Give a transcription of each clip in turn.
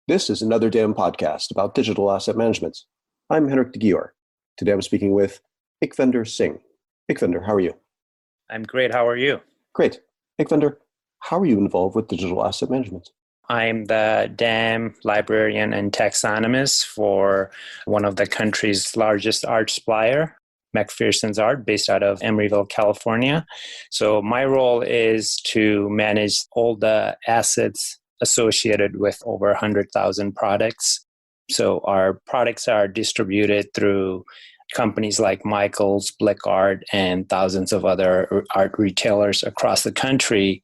This is another DAM podcast about digital asset management. I'm Henrik de Gior. Today I'm speaking with Iqvinder Singh. Iqvinder, how are you? I'm great. How are you? Great. Iqvinder, how are you involved with digital asset management? I'm the DAM librarian and taxonomist for one of the country's largest art supplier, McPherson's Art, based out of Emeryville, California. So my role is to manage all the assets associated with over 100,000 products. So our products are distributed through companies like Michaels, Blick Art, and thousands of other art retailers across the country.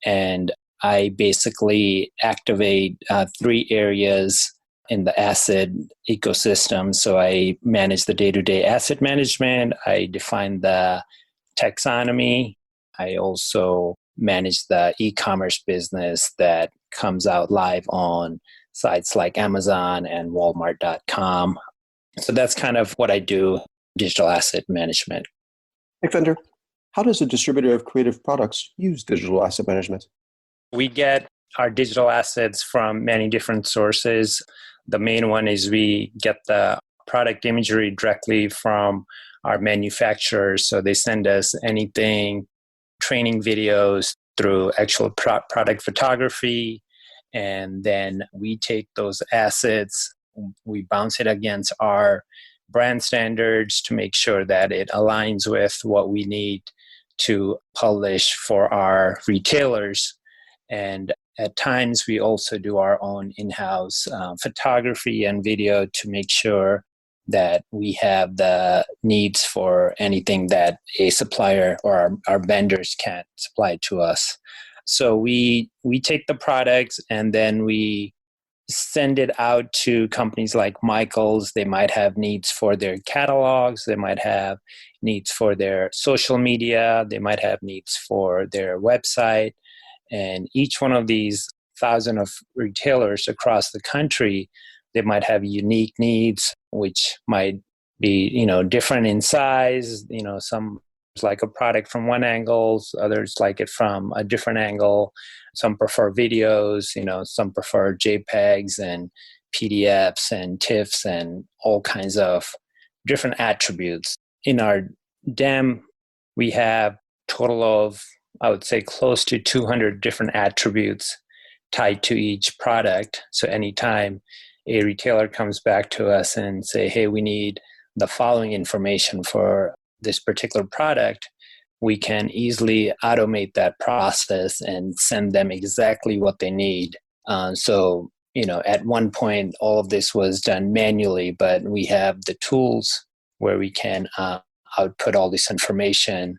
And I basically activate three areas in the asset ecosystem. So I manage the day-to-day asset management. I define the taxonomy. I also manage the e-commerce business that comes out live on sites like Amazon and Walmart.com. So that's kind of what I do, digital asset management. Iqvinder, how does a distributor of creative products use digital asset management? We get our digital assets from many different sources. The main one is we get the product imagery directly from our manufacturers. So they send us anything, training videos through actual product photography. And then we take those assets, we bounce it against our brand standards to make sure that it aligns with what we need to publish for our retailers. And at times, we also do our own in-house photography and video to make sure that we have the needs for anything that a supplier or our vendors can't supply to us. So we take the products and then we send it out to companies like Michaels. They might have needs for their catalogs. They might have needs for their social media. They might have needs for their website. And each one of these thousand of retailers across the country, they might have unique needs, which might be, different in size. Some like a product from one angle, others like it from a different angle. Some prefer videos, some prefer JPEGs and PDFs and TIFFs and all kinds of different attributes. In our DEM, we have total of, I would say, close to 200 different attributes tied to each product. So anytime a retailer comes back to us and say, hey, we need the following information for this particular product, we can easily automate that process and send them exactly what they need. At one point, all of this was done manually, but we have the tools where we can output all this information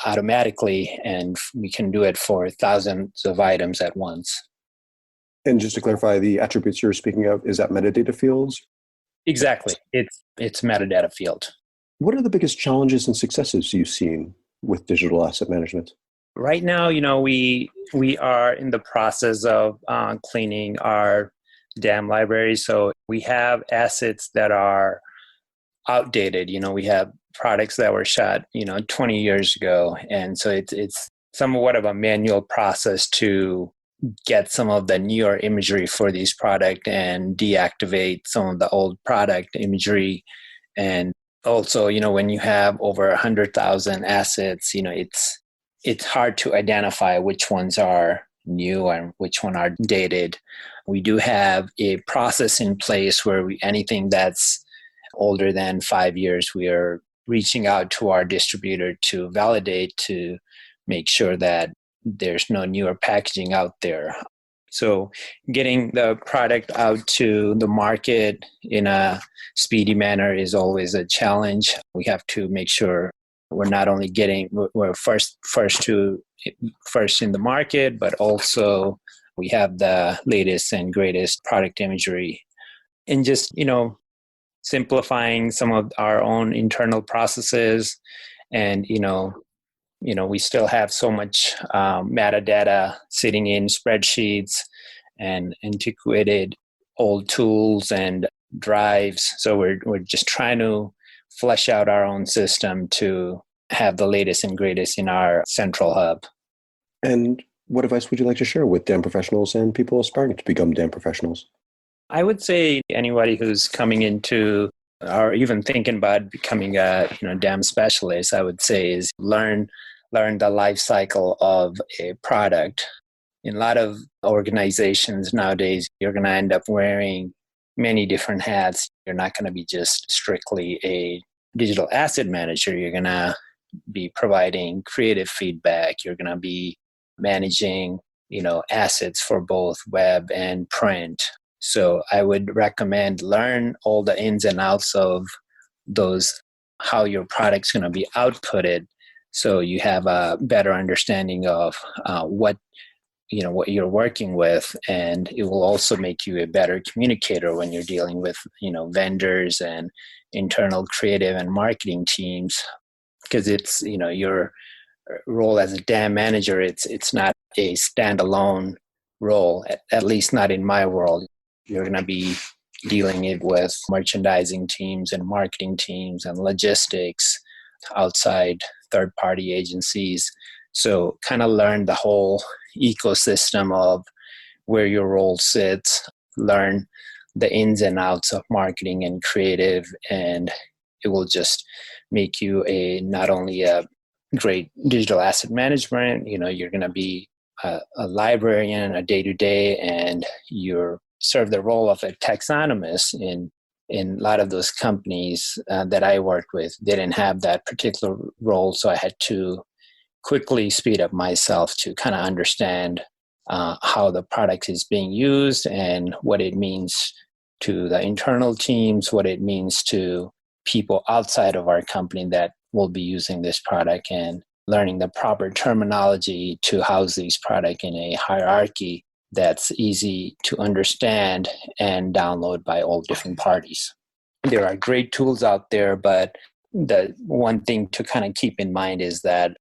automatically, and we can do it for thousands of items at once. And just to clarify, the attributes you're speaking of, is that metadata fields? Exactly. It's metadata field. What are the biggest challenges and successes you've seen with digital asset management? Right now, we are in the process of cleaning our DAM library. So we have assets that are outdated. We have products that were shot, 20 years ago. And so it's somewhat of a manual process to get some of the newer imagery for these products and deactivate some of the old product imagery. And also, when you have over 100,000 assets, it's hard to identify which ones are new and which one are dated. We do have a process in place where anything that's older than 5 years, we are reaching out to our distributor to validate, to make sure that there's no newer packaging out there. So getting the product out to the market in a speedy manner is always a challenge. We have to make sure we're not only we're first in the market, but also we have the latest and greatest product imagery. And just, simplifying some of our own internal processes. And, we still have so much metadata sitting in spreadsheets and antiquated old tools and drives. So we're just trying to flesh out our own system to have the latest and greatest in our central hub. And what advice would you like to share with DAM professionals and people aspiring to become DAM professionals? I would say anybody who's coming into or even thinking about becoming a DAM specialist, I would say is learn the life cycle of a product. In a lot of organizations nowadays, you're going to end up wearing many different hats. You're not going to be just strictly a digital asset manager. You're going to be providing creative feedback. You're going to be managing, assets for both web and print. So I would recommend learn all the ins and outs of those, how your product's going to be outputted, so you have a better understanding of what you're working with, and it will also make you a better communicator when you're dealing with vendors and internal creative and marketing teams, because it's your role as a DAM manager, it's not a standalone role, at least not in my world. You're going to be dealing it with merchandising teams and marketing teams and logistics, outside third-party agencies. So kind of learn the whole ecosystem of where your role sits, learn the ins and outs of marketing and creative, and it will just make you not only a great digital asset management, you're going to be a librarian, a day-to-day, and you're serve the role of a taxonomist in a lot of those companies that I worked with. They didn't have that particular role, so I had to quickly speed up myself to kind of understand how the product is being used and what it means to the internal teams, what it means to people outside of our company that will be using this product, and learning the proper terminology to house these products in a hierarchy that's easy to understand and download by all different parties. There are great tools out there, but the one thing to kind of keep in mind is that,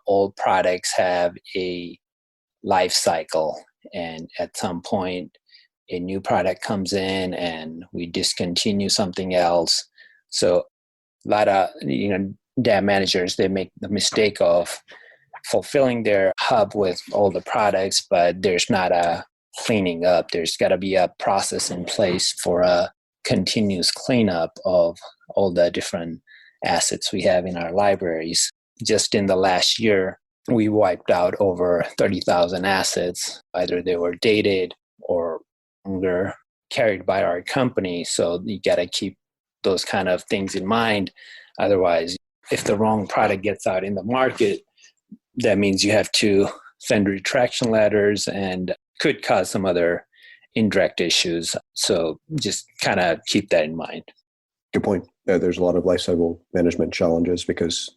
all products have a life cycle, and at some point a new product comes in and we discontinue something else. So a lot of, DAM managers, they make the mistake of fulfilling their hub with all the products, but there's not a cleaning up. There's got to be a process in place for a continuous cleanup of all the different assets we have in our libraries. Just in the last year, we wiped out over 30,000 assets. Either they were dated or longer carried by our company. So you got to keep those kind of things in mind. Otherwise, if the wrong product gets out in the market, that means you have to send retraction letters and could cause some other indirect issues. So just kind of keep that in mind. Good point. There's a lot of lifecycle management challenges because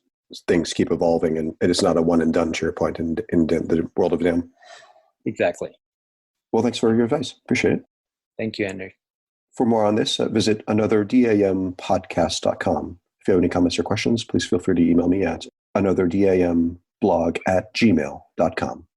things keep evolving, and it's not a one and done, to your point, in the world of DAM. Exactly. Well, thanks for your advice. Appreciate it. Thank you, Andrew. For more on this, visit anotherdamblog.com. If you have any comments or questions, please feel free to email me at anotherdamblog@gmail.com.